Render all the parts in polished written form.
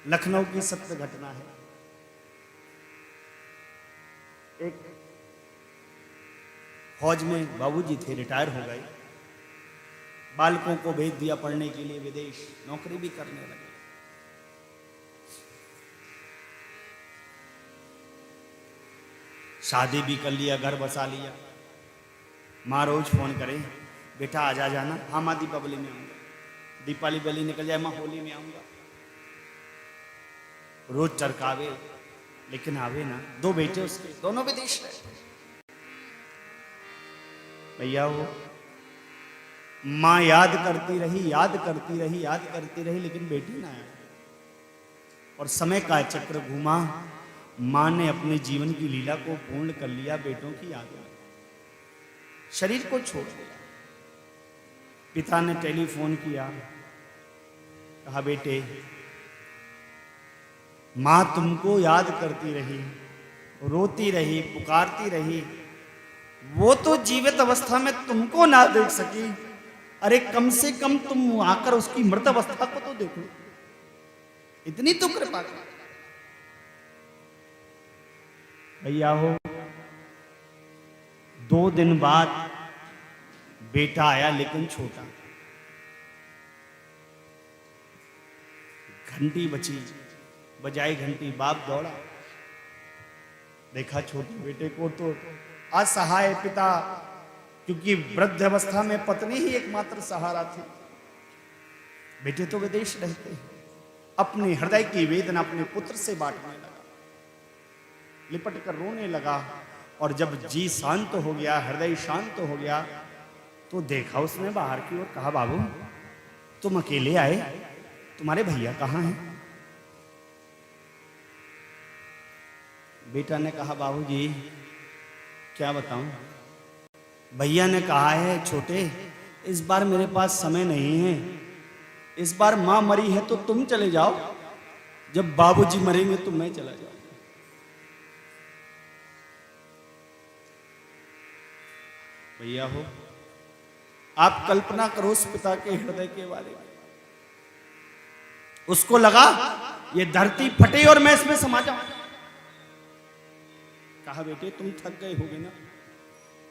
लखनऊ की सत्य घटना है। एक फौज में बाबूजी थे, रिटायर हो गए, बालकों को भेज दिया पढ़ने के लिए विदेश, नौकरी भी करने लगे। शादी भी कर लिया, घर बसा लिया। माँ रोज फोन करे, बेटा आ जाना। हाँ माँ, दीपावली में आऊंगा। दीपावली बली निकल जाए, माँ होली में आऊंगा। रोज चरकावे, लेकिन आवे ना। दो बेटे उसके, दोनों विदेश रहते। भैया वो माँ याद करती रही, याद करती रही, याद करती रही, लेकिन बेटी ना आए। और समय का चक्र घूमा, माँ ने अपने जीवन की लीला को पूर्ण कर लिया बेटों की याद में, शरीर को छोड़ दिया। पिता ने टेलीफोन किया, कहा बेटे माँ तुमको याद करती रही, रोती रही, पुकारती रही, वो तो जीवित अवस्था में तुमको ना देख सकी, अरे कम से कम तुम आकर उसकी मृत अवस्था को तो देखो, इतनी तो कृपा कर। भैया हो 2 दिन बाद बेटा आया, लेकिन छोटा। घंटी बजाई घंटी, बाप दौड़ा, देखा छोटे बेटे को तो असहाय पिता, क्योंकि वृद्ध अवस्था में पत्नी ही एकमात्र सहारा थी। बेटे तो विदेश रहते हैं। अपने हृदय की वेदना अपने पुत्र से बांटने लगा, लिपट कर रोने लगा। और जब जी शांत हो गया, हृदय शांत हो गया, तो देखा उसने बाहर की ओर, कहा बाबू तुम अकेले आए, तुम्हारे भैया कहाँ हैं? बेटा ने कहा बाबूजी क्या बताऊं, भैया ने कहा है छोटे इस बार मेरे पास समय नहीं है, इस बार मां मरी है तो तुम चले जाओ, जब बाबूजी मरेंगे तो मैं चला जाऊं। भैया हो आप कल्पना करो उस पिता के हृदय के बारे में। उसको लगा ये धरती फटे और मैं इसमें समा जाऊं। कहा बेटे तुम थक गए होगे ना,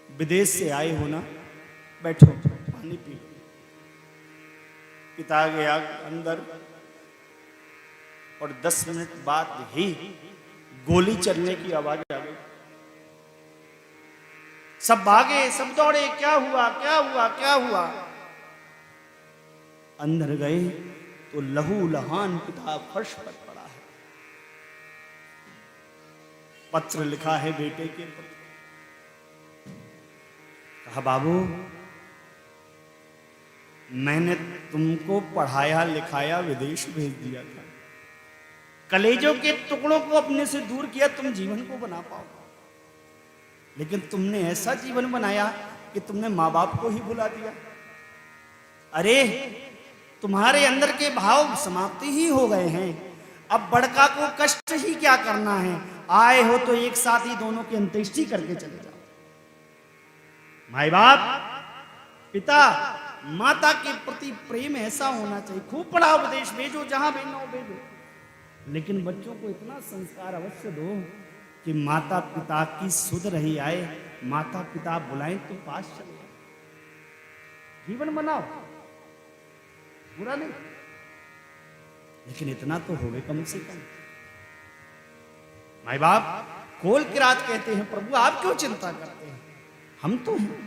विदेश से आए हो ना, बैठो पानी पी लो। पिता गया अंदर और 10 मिनट बाद ही गोली चलने की आवाज आ गई। सब भागे, सब दौड़े, क्या हुआ क्या हुआ क्या हुआ। अंदर गए तो लहू लहान पिता फर्श पर पड़ा है। पत्र लिखा है बेटे के प्रति। कहा बाबू मैंने तुमको पढ़ाया लिखाया, विदेश भेज दिया था, कलेजों के टुकड़ों को अपने से दूर किया, तुम जीवन को बना पाओ, लेकिन तुमने ऐसा जीवन बनाया कि तुमने माँ बाप को ही भुला दिया। अरे तुम्हारे अंदर के भाव समाप्ति ही हो गए हैं, अब बड़का को कष्ट ही क्या करना है, आए हो तो एक साथ ही दोनों की अंत्येष्टि करके चले जाओ। माई बाप पिता माता के प्रति प्रेम ऐसा होना चाहिए। खूब पढ़ाओ, विदेश भेजो, जहां भेजना हो भेजो, लेकिन बच्चों को इतना संस्कार अवश्य दो कि माता पिता की सुध रही आए, माता पिता बुलाएं तो पास चले जाए। जीवन बनाओ, बुरा नहीं, लेकिन इतना तो होवे कम से कम। माई बाप खोल के रात कहते हैं प्रभु आप क्यों चिंता करते हैं, हम तो हैं।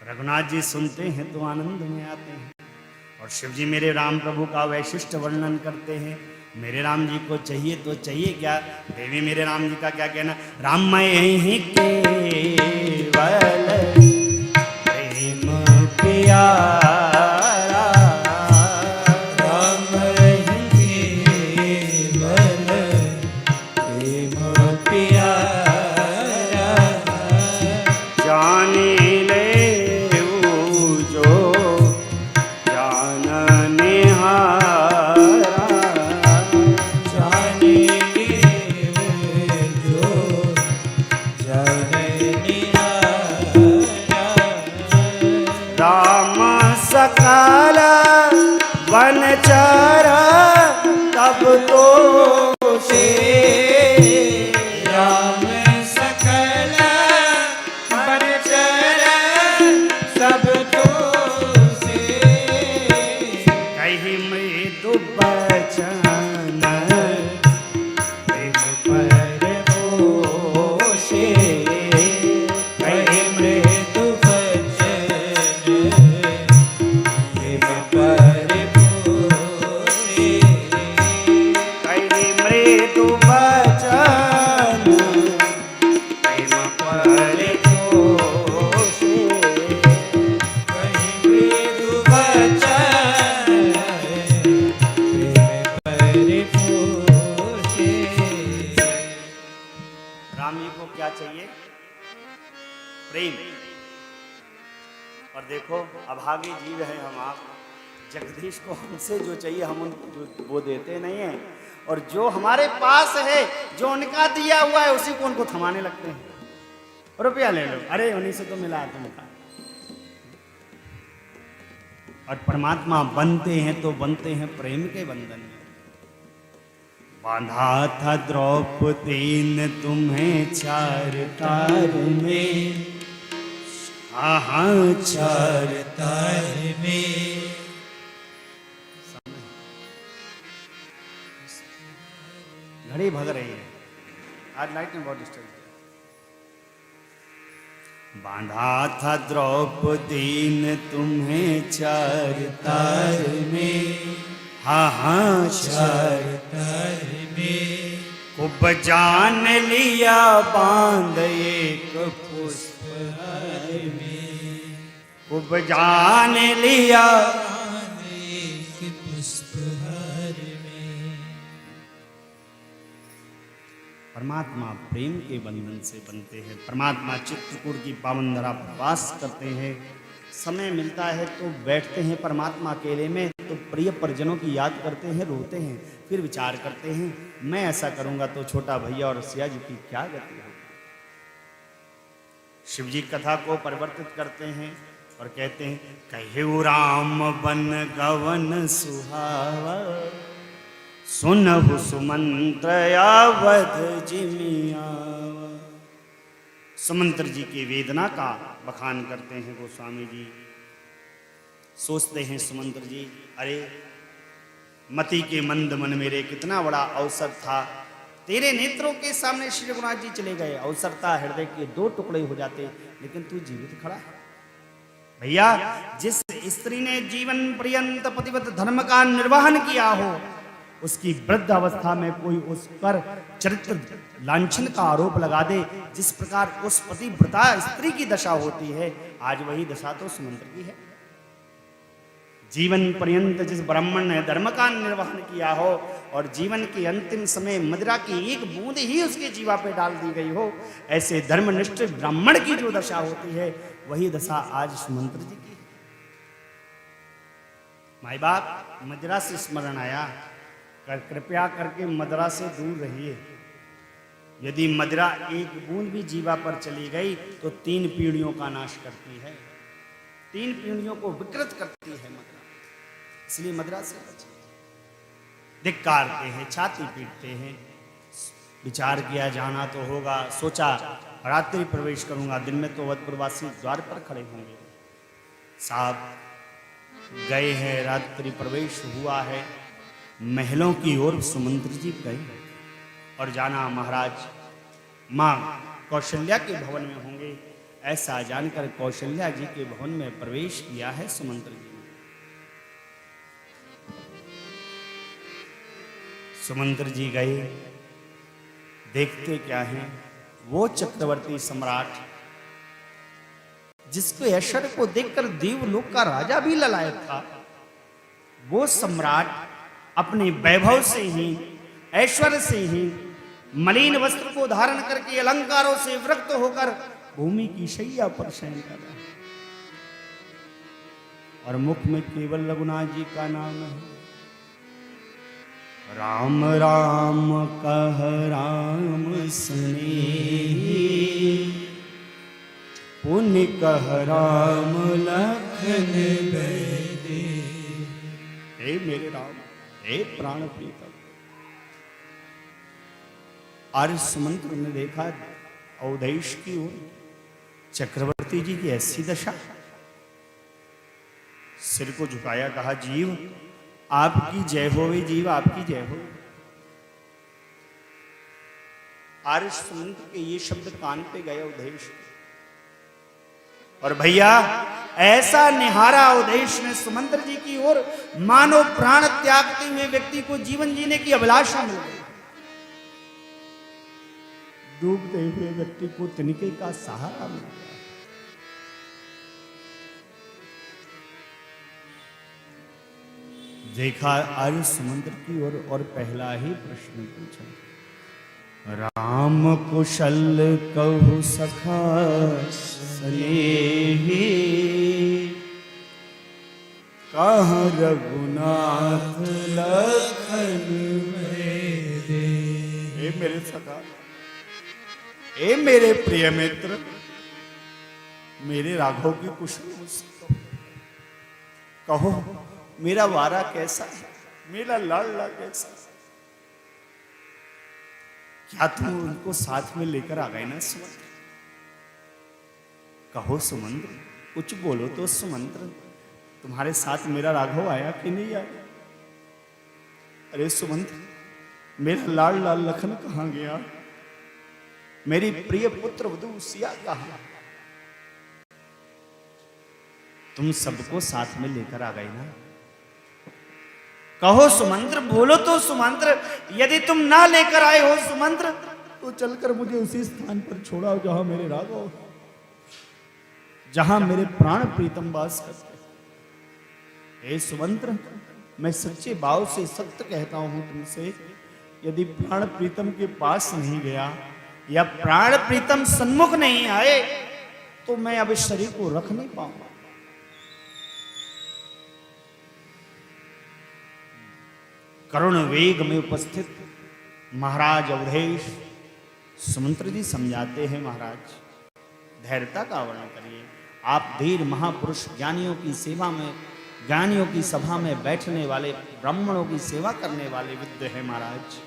रघुनाथ जी सुनते हैं तो आनंद में आते हैं, और शिव जी मेरे राम प्रभु का वैशिष्ट वर्णन करते हैं। मेरे राम जी को चाहिए तो चाहिए क्या, देवी मेरे राम जी का क्या कहना, राममय ही केवल प्रेम प्यारा, राममय ही केवल प्रेम प्यारा, जाने सकल वन सब तो से राम सकल बरचर सब तो से कही मृदु बचन प्रेम पर पोषे कहे मृदु बचन प्रेम पर पोषे कही मृदु बचन प्रेम पर पोषे कहे मृदु बचन प्रेम पर पोषे। राम जी को क्या चाहिए? प्रेम। और देखो अभागे जीव है हम आप, जगदीश को हमसे जो चाहिए हम उनको वो देते नहीं है, और जो हमारे पास है जो उनका दिया हुआ है उसी को उनको थमाने लगते हैं। रुपया ले लो, अरे उन्हीं से तो मिला है तुमका। और परमात्मा बनते हैं तो बनते हैं प्रेम के बंधन में। बांधा था द्रौपदी ने तुम्हें चार तार में, हाँ चार तार में घड़ी भग रही है, आज लाइट में बहुत डिस्टर्ब। बांधा था द्रौपदी ने तुम्हें चार तार में, हाँ चार तार में खूब जान लिया बांध एक पुष्पहार में खूब जान लिया। एक पुष्पहार में। परमात्मा प्रेम के बंधन से बनते हैं। परमात्मा चित्रकूट की पावन धरा पर वास करते हैं। समय मिलता है तो बैठते हैं परमात्मा अकेले में, तो प्रिय परिजनों की याद करते हैं, रोते हैं, फिर विचार करते हैं मैं ऐसा करूंगा तो छोटा भैया और सिया जी की क्या गति होगी। शिव जी कथा को परिवर्तित करते हैं और कहते हैं कहे राम बन गवन सुहावा, सुनहु सुमंत्र आवध जिमियावा। सुमंत्र जी की वेदना का बखान करते हैं गोस्वामी जी। सोचते हैं सुमंत्र जी, अरे मति के मंद मन मेरे, कितना बड़ा अवसर था, तेरे नेत्रों के सामने श्री रघुनाथ जी चले गए, अवसर था हृदय के दो टुकड़े हो जाते, लेकिन तू जीवित खड़ा है। भैया जिस स्त्री ने जीवन पर्यंत पतिव्रत धर्म का निर्वहन किया हो, उसकी वृद्ध अवस्था में कोई उस पर चरित्र लांछन का आरोप लगा दे, जिस प्रकार उस पतिव्रता स्त्री की दशा होती है, आज वही दशा तो सुमंत्र की है। जीवन पर्यंत जिस ब्राह्मण ने धर्म का निर्वहन किया हो और जीवन के अंतिम समय मदिरा की एक बूंद ही उसके जीवा पे डाल दी गई हो, ऐसे धर्मनिष्ठ ब्राह्मण की जो दशा होती है वही दशा आज सुमंत्र जी की। माई बाप मदिरा से स्मरण आया, कृपया करके मदिरा से दूर रहिए। यदि मदिरा एक बूंद भी जीवा पर चली गई तो 3 पीढ़ियों का नाश करती है, 3 पीढ़ियों को विकृत करती है मदिरा, इसलिए मदिरा से बचिए। धिक्कारते हैं, छाती पीटते हैं, विचार किया जाना तो होगा, सोचा रात्रि प्रवेश करूंगा, दिन में तो अवधपुरवासी द्वार पर खड़े होंगे। साहब गए हैं, रात्रि प्रवेश हुआ है, महलों की ओर सुमंत्र जी गए और जाना महाराज माँ कौशल्या के भवन में होंगे, ऐसा जानकर कौशल्या जी के भवन में प्रवेश किया है सुमंत्र जी ने। सुमंत्र जी गए, देखते क्या हैं, वो चक्रवर्ती सम्राट जिसको ऐश्वर्य को देखकर देवलोक का राजा भी ललायत था, वो सम्राट अपने वैभव से ही, ऐश्वर्य से ही, मलिन वस्त्र को धारण करके अलंकारों से विरक्त होकर भूमि की शैया पर शयन कर रहा है और मुख में केवल रघुनाथ जी का नाम है। राम राम कह राम स्नेही, पुण्य कह राम लखन बैदे। हे मेरे राम, हे प्राण प्रीतम, आर्य सुमंत्र ने देखा अवधेश की ओर, चक्रवर्ती जी की ऐसी दशा। सिर को झुकाया, कहा जीव आपकी जय होवे, जीव आपकी जय हो। आर्य सुमंत्र के ये शब्द कान पे गए अवधेश, और भैया ऐसा निहारा अवधेश ने सुमंत्र जी की ओर, मानो प्राण त्यागते हुए व्यक्ति को जीवन जीने की अभिलाषा मिल गई। डूबते हुए व्यक्ति को तिनके का सहारा मिल गया। देखा आर्य समुद्र की ओर और पहला ही प्रश्न पूछा, राम कुशल कहु सखा स्नेही, कहाँ रघुनाथ लखन मेरे। हे मेरे सखा, हे मेरे प्रिय मित्र, मेरे राघव की कुशल मुझसे कहो, मेरा वारा कैसा है, मेरा लाडला कैसा है? क्या तुम उनको साथ में लेकर आ गए ना सुमंत्र? कहो सुमंत्र, कुछ बोलो तो सुमंत्र, तुम्हारे साथ मेरा राघव आया कि नहीं आया? अरे सुमंत्र, मेरा लाडला लखन कहाँ गया? मेरी प्रिय पुत्र वधू सिया कहाँ? तुम सबको साथ में लेकर आ गए ना? कहो सुमंत्र, बोलो तो सुमंत्र, यदि तुम ना लेकर आए हो सुमंत्र, तो चलकर मुझे उसी स्थान पर छोड़ाओ जहां मेरे राघव, जहां मेरे प्राण प्रीतम वास करते। हे सुमंत्र, मैं सच्चे भाव से सत्य कहता हूं तुमसे, यदि प्राण प्रीतम के पास नहीं गया या प्राण प्रीतम सन्मुख नहीं आए, तो मैं अब इस शरीर को रख नहीं पाऊंगा। करुण वेग में उपस्थित महाराज अवधेश सुमंत्र जी समझाते हैं, महाराज धैर्यता का वर्णन करिए। आप धीर महापुरुष ज्ञानियों की सेवा में, ज्ञानियों की सभा में बैठने वाले, ब्राह्मणों की सेवा करने वाले विद्य हैं महाराज।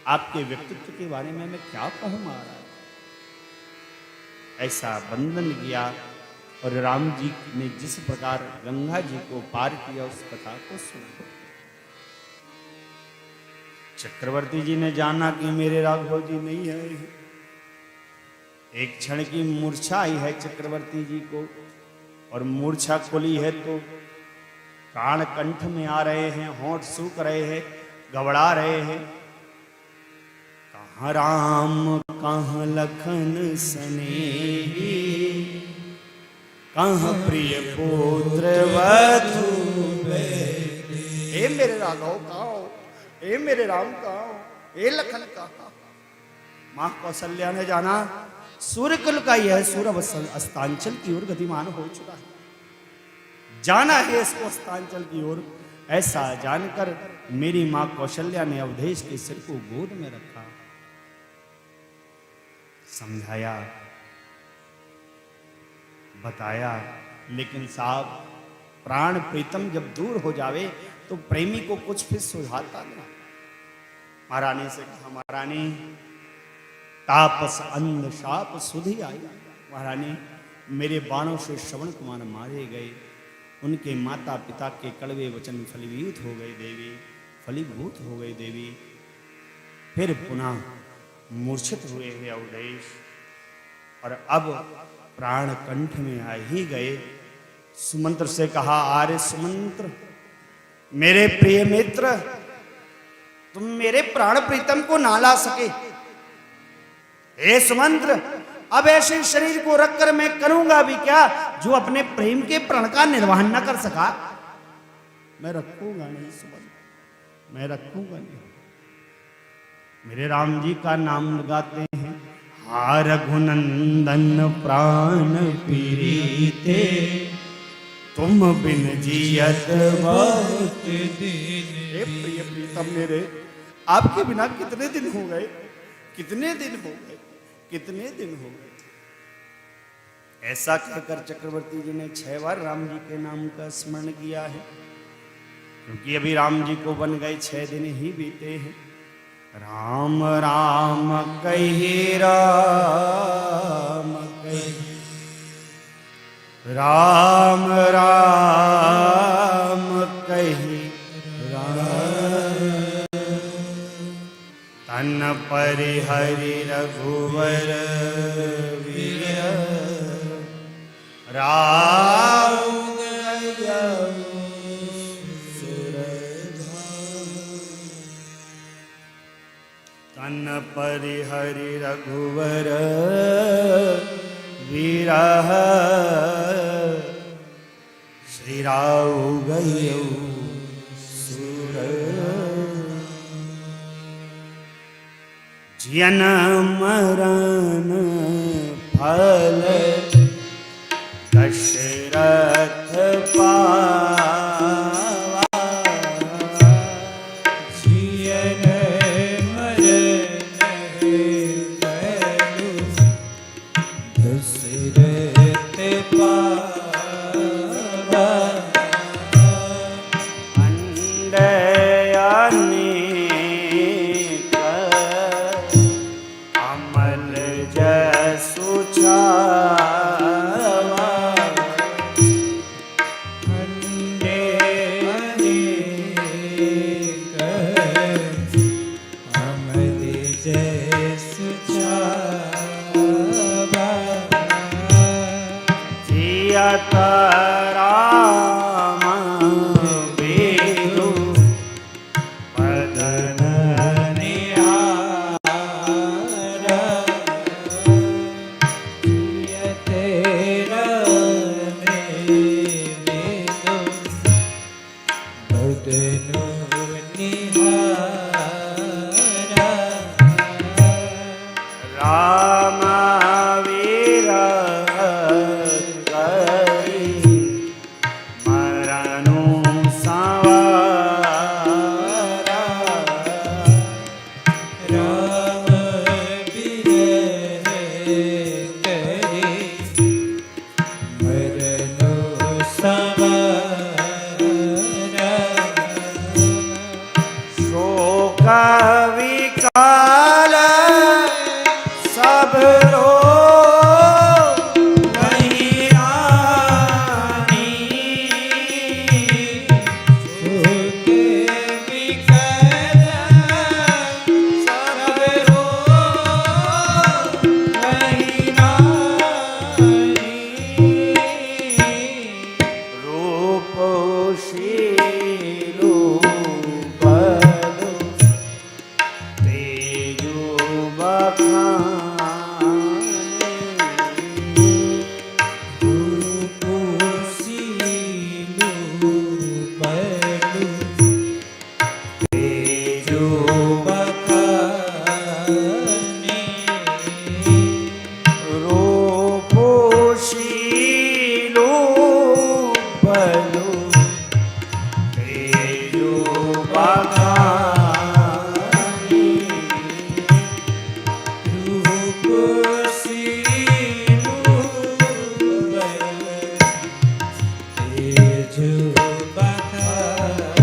आपके व्यक्तित्व के बारे में मैं क्या कहूं महाराज? ऐसा बंधन किया, और राम जी ने जिस प्रकार गंगा जी को पार किया उस कथा को सुना। चक्रवर्ती जी ने जाना कि मेरे राघव जी नहीं आए हैं। एक क्षण की मूर्छा आई है चक्रवर्ती जी को, और मूर्छा खुली है तो प्राण कंठ में आ रहे हैं, होंठ सूख रहे हैं, घबरा रहे हैं। कहाँ राम कहाँ लखन सनेही, कहाँ प्रिय पुत्र वधू बेटे। हे मेरे राघव कहाँ हो? हे मेरे राम कहाँ हो? हे लखन कहाँ? मां कौशल्या ने जाना सूर्य कुल का यह सूर्य अस्तांचल की ओर गतिमान हो चुका है, जाना है इसको अस्तांचल की ओर। ऐसा जानकर मेरी मां कौशल्या ने अवधेश के सिर को गोद में रखा, समझाया, बताया। लेकिन साहब, प्राण प्रीतम जब दूर हो जावे तो प्रेमी को कुछ फिर सुझाता नहीं। महारानी से कहा, महारानी तापस अंध शाप सुधि आई। महारानी, मेरे बाणों से श्रवण कुमार मारे गए, उनके माता पिता के कड़वे वचन फलीभूत हो गए देवी, फलीभूत हो गए देवी। फिर पुनः मूर्छित हुए हैं अवधेश, और अब प्राण कंठ में आ ही गए। सुमंत्र से कहा, आर्य सुमंत्र, मेरे प्रिय मित्र, तुम मेरे प्राण प्रीतम को ना ला सके। हे सुमंत्र, अब ऐसे शरीर को रखकर मैं करूंगा भी क्या जो अपने प्रेम के प्रण का निर्वहन न कर सका? मैं रखूंगा नहीं सुमंत्र, मैं रखूंगा नहीं। मेरे राम जी का नाम लगाते हैं, हा रघुनंदन प्राण पीरीते, तुम बिन जियत बहुत दिन। हे प्रिय प्रीतम मेरे, आपके बिना कितने दिन हो गए, कितने दिन हो गए, कितने दिन हो गए। ऐसा कहकर चक्रवर्ती जी ने 6 बार राम जी के नाम का स्मरण किया है, क्योंकि अभी राम जी को बन गए 6 दिन ही बीते हैं। राम राम कही राम कही राम राम कही राम तन परिहरि रघुवर वीर राम तन परिहरि रघुवर वीरः श्री राव गयो सुर जियन मरण फल दशरथ पावा जियन दशरथ पावा अनेक अमल जसु छावा अमल जसु छावा जियत राम वेदु बदन निहारा जियते रामे वेदो बदनो निहारा राम वीर करी मरनु संवारा राम विरह करे मरनो सवारा शोक विकाल सब रो वही रानी सुख विकल सब रो वही रानी रूप शीलो बलो तेजो बखाने रूपशीलो बलु तेजो बखाने रूप शीलो बलो तेजो बखाने रूपशीलो बलु तेजो बखाने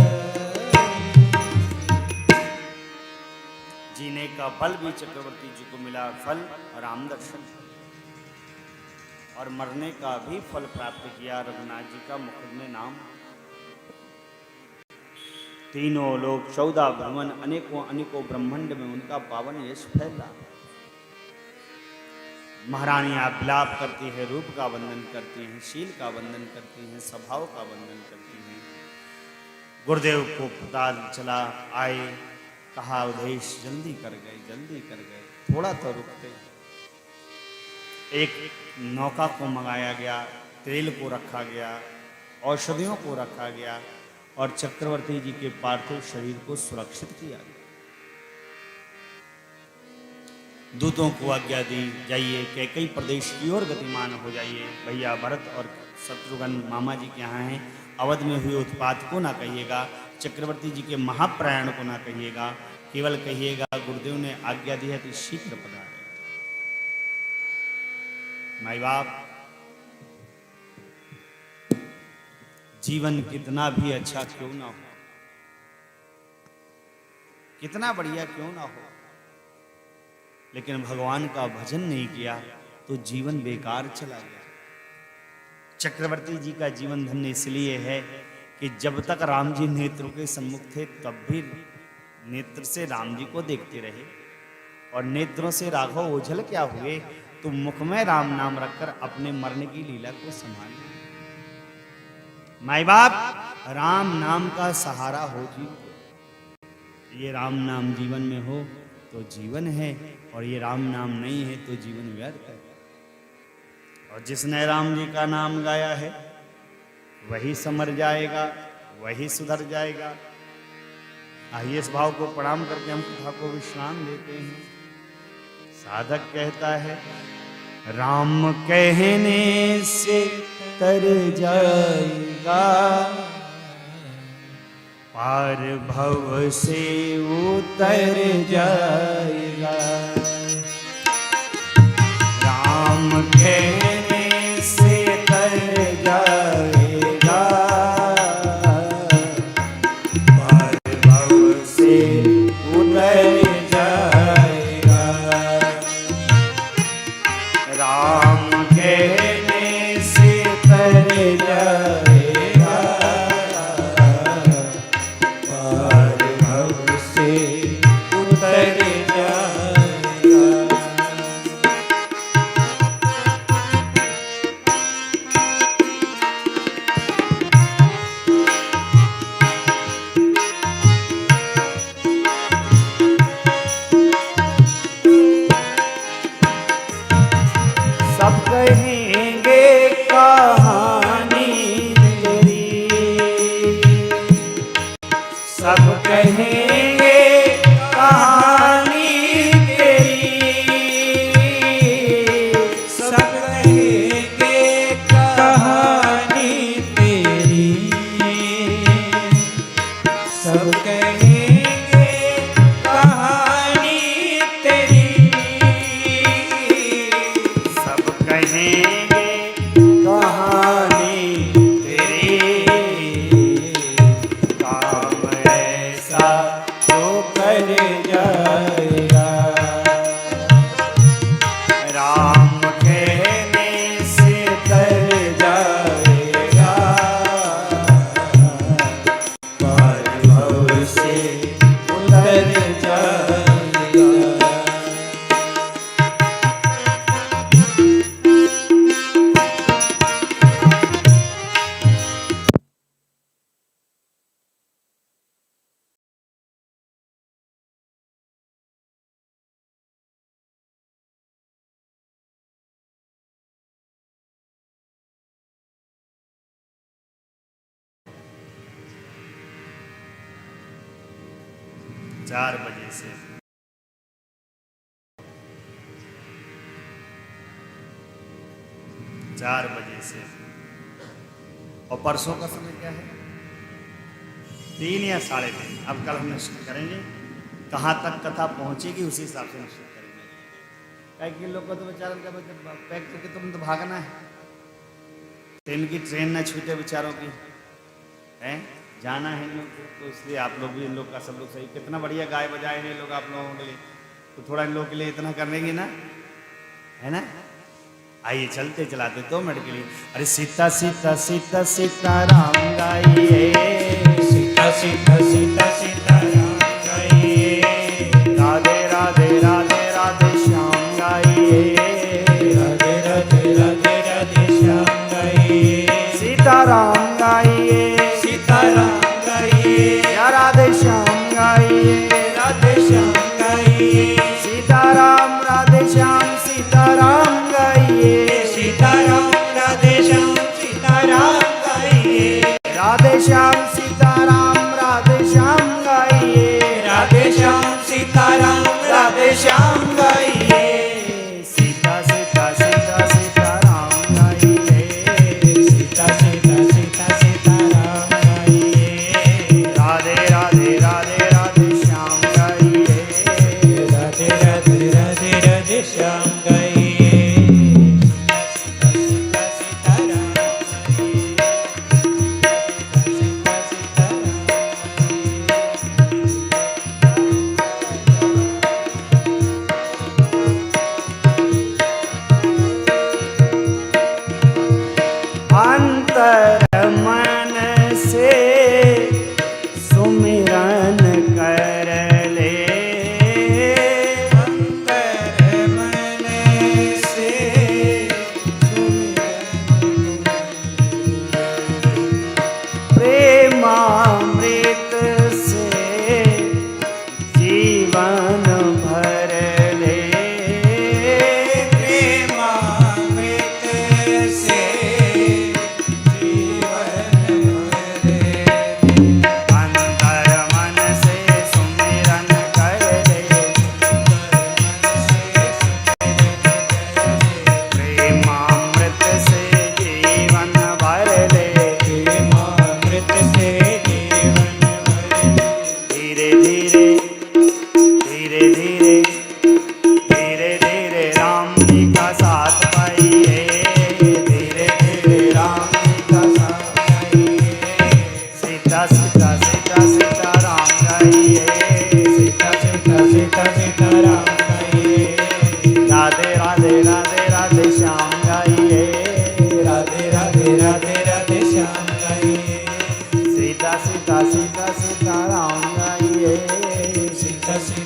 जीने का फल भी चक्रवर्ती जी को मिला फल राम दर्शन और मरने का भी फल प्राप्त किया रघुनाथ जी का मुकुट में नाम तीनों लोग 14 भुवन अनेकों अनेकों ब्रह्मांड में उनका पावन यश फैला महारानियां विलाप करती है रूप का वंदन करती हैं शील का वंदन करती हैं स्वभाव का वंदन करती हैं गुरुदेव को पता चला आए कहा उदेश जल्दी कर गए थोड़ा तो रुकते एक नौका को मंगाया गया तेल को रखा गया औषधियों को रखा गया और चक्रवर्ती जी के पार्थिव शरीर को सुरक्षित किया गया दूतों को आज्ञा दी जाइए कैकई प्रदेश की ओर गतिमान हो जाइए भैया भरत और शत्रुघ्न मामा जी के यहाँ हैं अवध में हुए उत्पात को ना कहिएगा चक्रवर्ती जी के महाप्रयाण को ना कहिएगा केवल कहिएगा गुरुदेव ने आज्ञा दी है तो शीघ्र पधारे माई बाप जीवन कितना भी अच्छा क्यों ना हो कितना बढ़िया क्यों ना हो, लेकिन भगवान का भजन नहीं किया तो जीवन बेकार चला गया। चक्रवर्ती जी का जीवन धन्य इसलिए है कि जब तक राम जी नेत्र के सम्मुख थे तब भी नेत्र से राम जी को देखते रहे, और नेत्रों से राघव ओझल क्या हुए, तो मुख में राम नाम रखकर अपने मरने की लीला को संभाले। माई बाप राम नाम का सहारा हो जी, ये राम नाम जीवन में हो तो जीवन है, और ये राम नाम नहीं है तो जीवन व्यर्थ है। और जिसने राम जी का नाम गाया है वही समर जाएगा, वही सुधर जाएगा। आइए इस भाव को प्रणाम करके हम कथा को विश्राम देते हैं। साधक कहता है, राम कहने से तर जाएगा, पार भव से उतर जाएगा। राम कहने से तर जाएगा, पार भव से उतर जाएगा। राम कहने से तर जाएगा, पार भव से उतर जाएगा। सब कहेंगे कहानी तेरी, सब कहेंगे कहानी तेरी, सब कहेंगे कहानी तेरी, सब कहेंगे कहानी तेरी, सब कहेंगे कहानी तेरी। काम ऐसा तो कर जाएगा, राम कहने से तर जाएगा, पार भव से उतर जाएगा। 4 बजे से 4 बजे से, और परसों का समय क्या है, 3 या 3:30। अब कल हम निश्चित करेंगे कहाँ तक कथा पहुँचेगी, उसी हिसाब से निश्चित करेंगे। कई लोग को तो बेचारों का पैक करके तुम तो भागना है, इनकी ट्रेन न छूटे बेचारों की, हैं जाना है इन लोग को, तो इसलिए आप लोग भी इन लोग का सब लोग सही। कितना बढ़िया गाय बजाए हैं लोग आप लोगों के लिए, तो थोड़ा इन लोगों के लिए इतना कर लेंगे ना, है ना। आइए चलते चलाते 2 मिनट के लिए। अरे सीता सीता सीता सीता राम गाइए, सीता सीता सीता सीता राम गाइए, राधे राधे राधे राधे श्याम गाइए, राधे राधे राधे राधे श्याम गाइए, सीता राम गाइए, सीता राम गाइए, या राधे श्याम गाइए, राधे श्याम गाइए, सीता राम राधे श्याम सीता राम गाइए, सीता राम राधे श्याम सीता राम गाइए, राधे श्याम सीता राम राधे श्याम गाइए,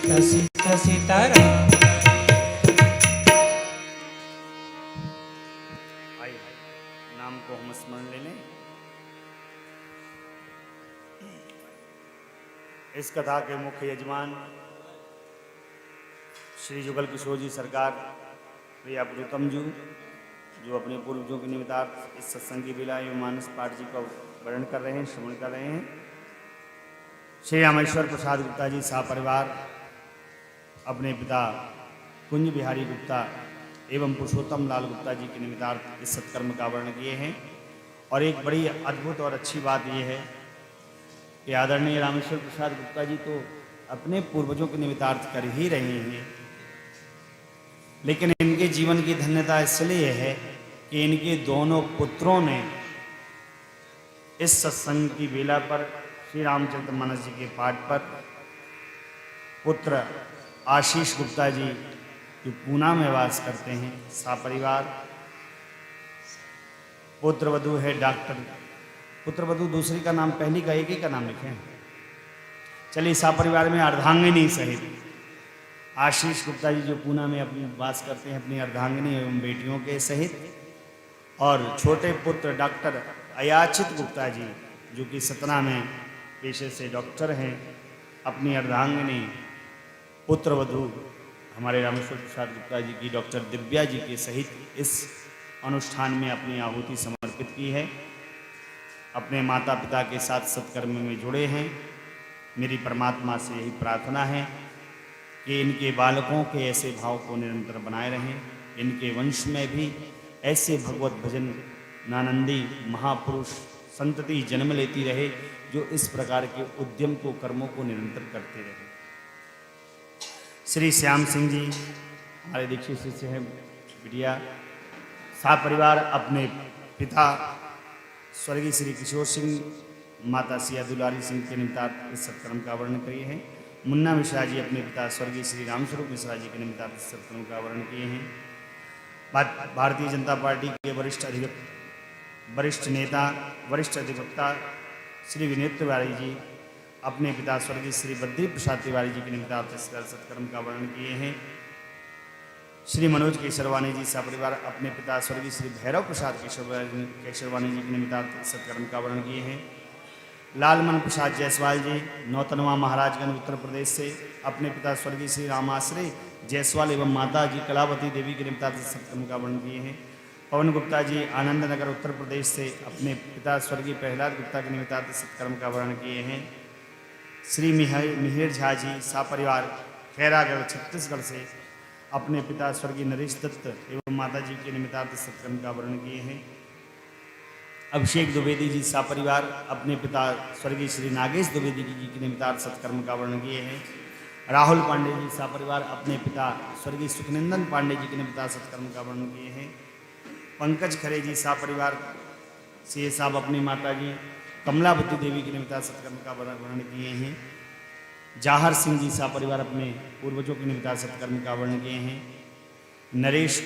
सीताराम भाई नाम को हम स्मरण ले लें। इस कथा के मुख्य यजमान श्री जुगल किशोर जी सरकार, प्रिया प्रीतम जी, जो अपने पूर्वजों के निमित्तार्थ इस सत्संग की बेला एवं मानस पाठ जी का वर्णन कर रहे हैं, श्रवण कर रहे हैं। श्री रामेश्वर प्रसाद गुप्ता जी सा परिवार अपने पिता कुंज बिहारी गुप्ता एवं पुरुषोत्तम लाल गुप्ता जी के निमित्तार्थ इस सत्कर्म का वर्णन किए हैं। और एक बड़ी अद्भुत और अच्छी बात यह है कि आदरणीय रामेश्वर प्रसाद गुप्ता जी तो अपने पूर्वजों के निमित्तार्थ कर ही रहे हैं, लेकिन इनके जीवन की धन्यता इसलिए है कि इनके दोनों पुत्रों ने इस सत्संग की बेला पर श्री रामचरित मानस जी के पाठ पर पुत्र आशीष गुप्ता जी जो पूना में वास करते हैं, सा परिवार, पुत्र वधु है डॉक्टर, पुत्र वधु दूसरी का नाम, पहली का एक ही का नाम लिखे। चलिए, सा परिवार में अर्धांगिनी सहित आशीष गुप्ता जी जो पूना में अपनी वास करते हैं अपनी अर्धांगिनी एवं बेटियों के सहित, और छोटे पुत्र डॉक्टर अयाचित गुप्ता जी जो कि सतना में पेशे से डॉक्टर हैं, अपनी अर्धांगिनी पुत्र वधु हमारे रामेश्वर प्रसाद गुप्ता जी की डॉक्टर दिव्या जी के सहित इस अनुष्ठान में अपनी आहुति समर्पित की है। अपने माता पिता के साथ सत्कर्म में जुड़े हैं। मेरी परमात्मा से यही प्रार्थना है कि इनके बालकों के ऐसे भाव को निरंतर बनाए रहें, इनके वंश में भी ऐसे भगवत भजन नानंदी महापुरुष संतति जन्म लेती रहे जो इस प्रकार के उद्यम को, कर्मों को निरंतर करते रहे। श्री श्याम सिंह जी हमारे दीक्षित शिष्य हैं, बिटिया सा परिवार अपने पिता स्वर्गीय श्री किशोर सिंह, माता सिया दुलारी सिंह के निमित्तार्थ इस सत्कर्म का वर्णन किए हैं। मुन्ना मिश्रा जी अपने पिता स्वर्गीय श्री रामस्वरूप मिश्रा जी के निमित्तार्थ इस सत्कर्म का वर्णन किए हैं। भारतीय जनता पार्टी के वरिष्ठ नेता, वरिष्ठ अधिवक्ता श्री विनोद तिवारी जी अपने पिता स्वर्गीय श्री बद्री प्रसाद तिवारी जी के निमित्तार्थ इस सत्कर्म का वर्णन किए हैं। श्री मनोज केशरवानी जी सा परिवार अपने पिता स्वर्गीय श्री भैरव प्रसाद केशरवानी जी के निमित्तार्थ सत्कर्म का वर्णन किए हैं। लालमन प्रसाद जायसवाल जी नौतनवा महाराजगंज उत्तर प्रदेश से अपने पिता स्वर्गीय श्री रामाश्रय जायसवाल एवं माता जी कलावती देवी के निमित्तार्थ सत्कर्म का वर्णन किए हैं। पवन गुप्ता जी आनंद नगर उत्तर प्रदेश से अपने पिता स्वर्गीय प्रहलाद गुप्ता के निमित्तार्थ सत्कर्म का वर्णन किए हैं। श्री मिहिर झा जी सा परिवार खैरागढ़ छत्तीसगढ़ से अपने पिता स्वर्गीय नरेश दत्त एवं माता जी के निमित्तार्थ सत्कर्म का वर्णन किए हैं। अभिषेक द्विवेदी जी सा परिवार अपने पिता स्वर्गीय श्री नागेश द्विवेदी जी के निमित्तार्थ सत्कर्म का वर्णन किए हैं। राहुल पांडे जी सा परिवार अपने पिता स्वर्गीय सुखनंदन पांडे जी के निमित्तार्थ सत्कर्म का वर्णन किए हैं। पंकज खरे जी सा परिवार से साहब अपनी माता जी कमलावती देवी के निमित्तार्थ सत्कर्म का वर्णन किए हैं। जाहर सिंह जी सा परिवार अपने पूर्वजों के निमित्तार्थ सत्कर्म का वर्णन किए हैं। नरेश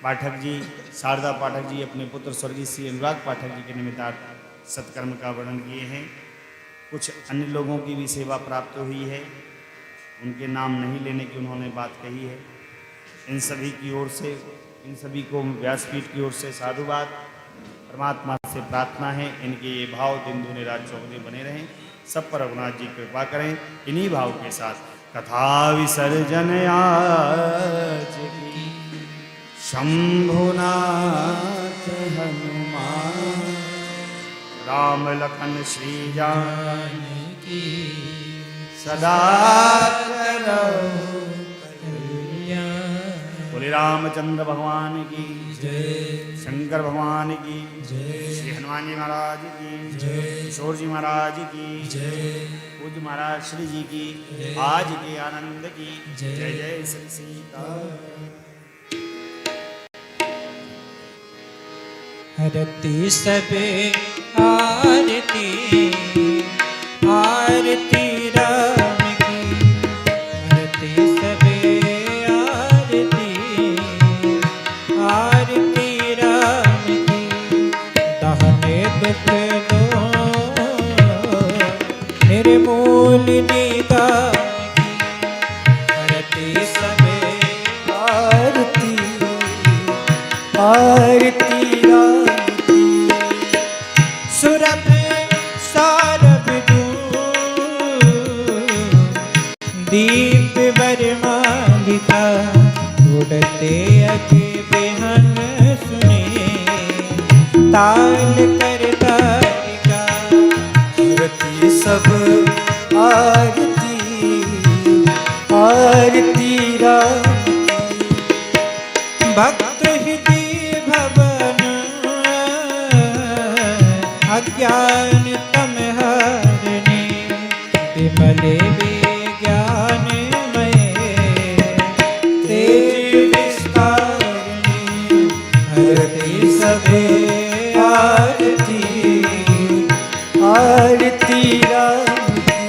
पाठक जी, शारदा पाठक जी अपने पुत्र स्वर्गीय श्री अनुराग पाठक जी के निमित्तार्थ सत्कर्म का वर्णन किए हैं। कुछ अन्य लोगों की भी सेवा प्राप्त हुई है, उनके नाम नहीं लेने की उन्होंने बात कही है। इन सभी की ओर से, इन सभी को व्यासपीठ की ओर से साधुवाद। परमात्मा से प्रार्थना है इनके ये भाव दिन दूने रात चौगुने बने रहें, सब पर रघुनाथ जी कृपा करें। इन्हीं भाव के साथ कथा विसर्जन आज की शंभुनाथ हनुमान राम लखन श्री जानकी सदा करो कल्याण। बोले रामचंद्र भगवान की जय, शंकर भगवान की जय, श्री हनुमान जी महाराज की जय, किशोर जी महाराज की जय, पूज्य महाराज श्री जी की आज के आनंद की जय। जय श्री सीता। हरती सबे आरती आरती राम की, हरती सबे आरती आरती राम की। दहने दुख लो निर्मूल निदान की, आरती राम की। सुरभ सारभ दीप बरमालिका उड़ते अति बिहन सुने ताल कर तारिका। आरती सब आरती आरती राम की। भक्त हृदय भवन अज्ञान तम हरने विमल विज्ञानमय तेज विस्तारने। आरती सब आरती आरती राम की।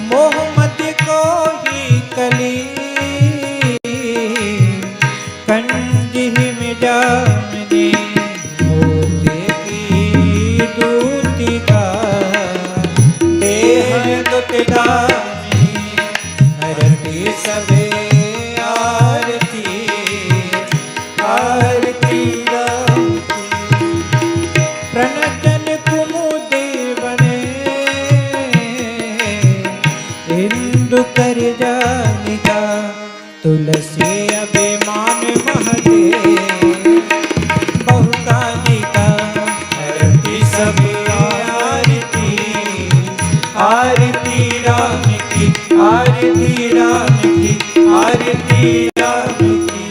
मोहम्मद को ही कली कंज में जामने मोती की दूतिका देह दुतदानी। हरती सबे आरती आरती राम की। प्रणतन कुमुदे बने इंदु कर जानिका। तुलसी अभिमान महते बहुकालिका। आरती सब आरती आरती राम की। आरती राम की। आरती राम की।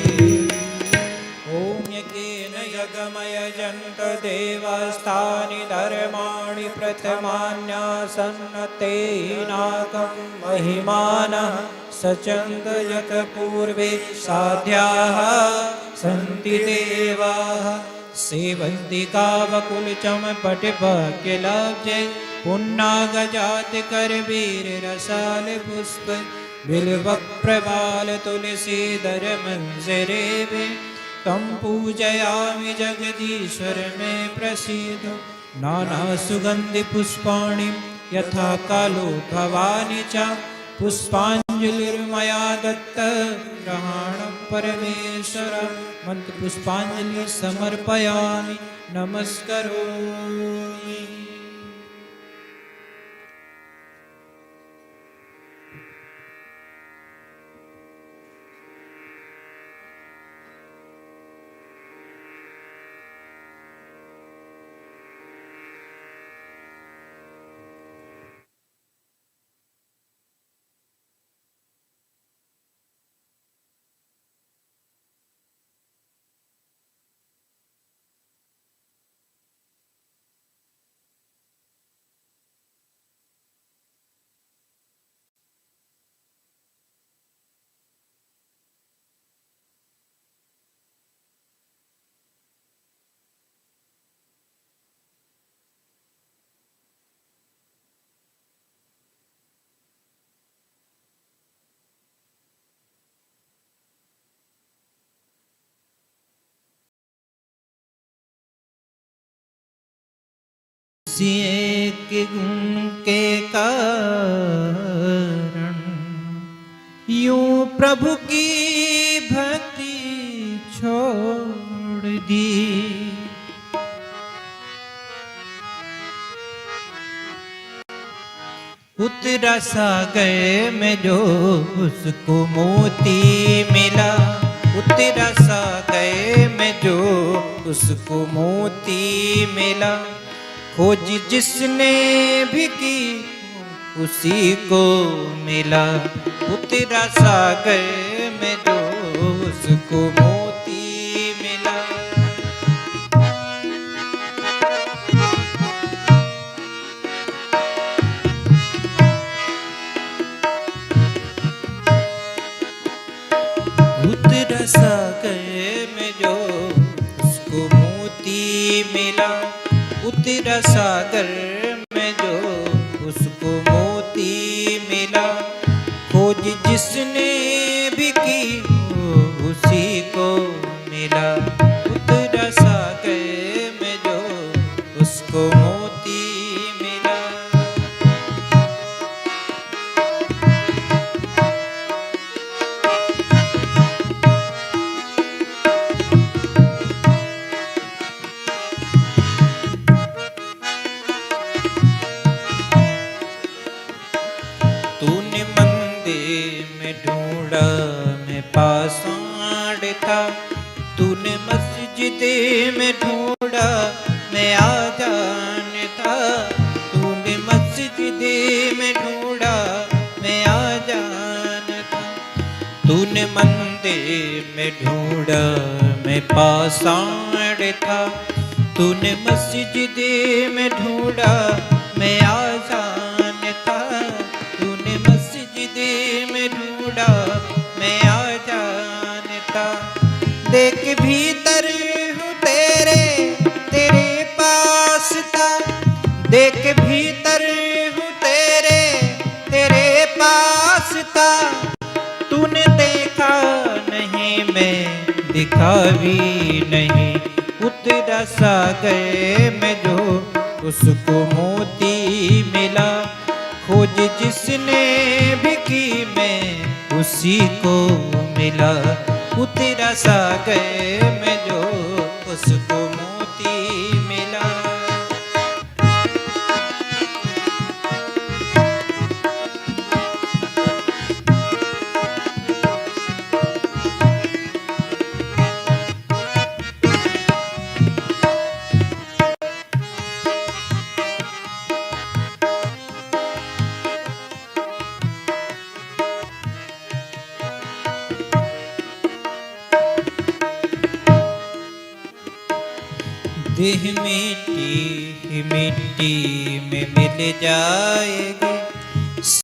ओम यज्ञेन जगमय जन्त देवास्तानि धर्माणि प्रथमान्यासन्न तेनाकं महिमानः सचन्द यत पूर्वे साध्याः सन्ति देवाः। सेवन्ति कावकुलचमपटिभाग्यलब्धे पुन्नागजाति करवीर रसाल पुष्प बिल्वप्रवाल तुलसीधर मंजरेवे। तं पूजयामि जगदीश्वर मे प्रसीद। नाना सुगंधि पुष्पाणि यथा कालो भवानि च पुष्पांजलिर्मया दत्त ग्रहाणं परमेश्वर। मंत्र पुष्पांजलि समर्पयामि नमस्करोमि। किसी एक गुण के कारण यूं प्रभु की भक्ति छोड़ दी। उतरा सागर में जो उसको मोती मिला। उतरा सागर में जो उसको मोती मिला। खोज जिसने भी की उसी को मिला। उतरा सागर में जो उसको मोती मिला। उतरा सागर में जो उसको मोती मिला। उतरा सागर में जो उसको मोती मिला। खोज जिसने भी की उसी को मिला। उतरा सागर में जो उसको मोती मिला। ढूंढा मैं पाषाण था, तूने मस्जिद में ढूंढा मैं आजान था, तूने मस्जिद में ढूंढा मैं आजान था, तूने मंदिर में ढूंढा मैं पाषाण था, तूने मस्जिद में ढूंढा मैं आजान था, तूने मस्जिद में ढूंढा मैं आजान था। देख भीतर हूँ तेरे तेरे पास था, देख भीतर हूँ तेरे तेरे पास था, तूने देखा नहीं मैं दिखा भी नहीं, उतरा सागर में जो उसको मोती मिला, खोज जिसने भी की मैं उसी को मिला, उतरा सागर में जो उसको मोती मिला। देह मिट्टी ही मिट्टी में मिल जाएगी,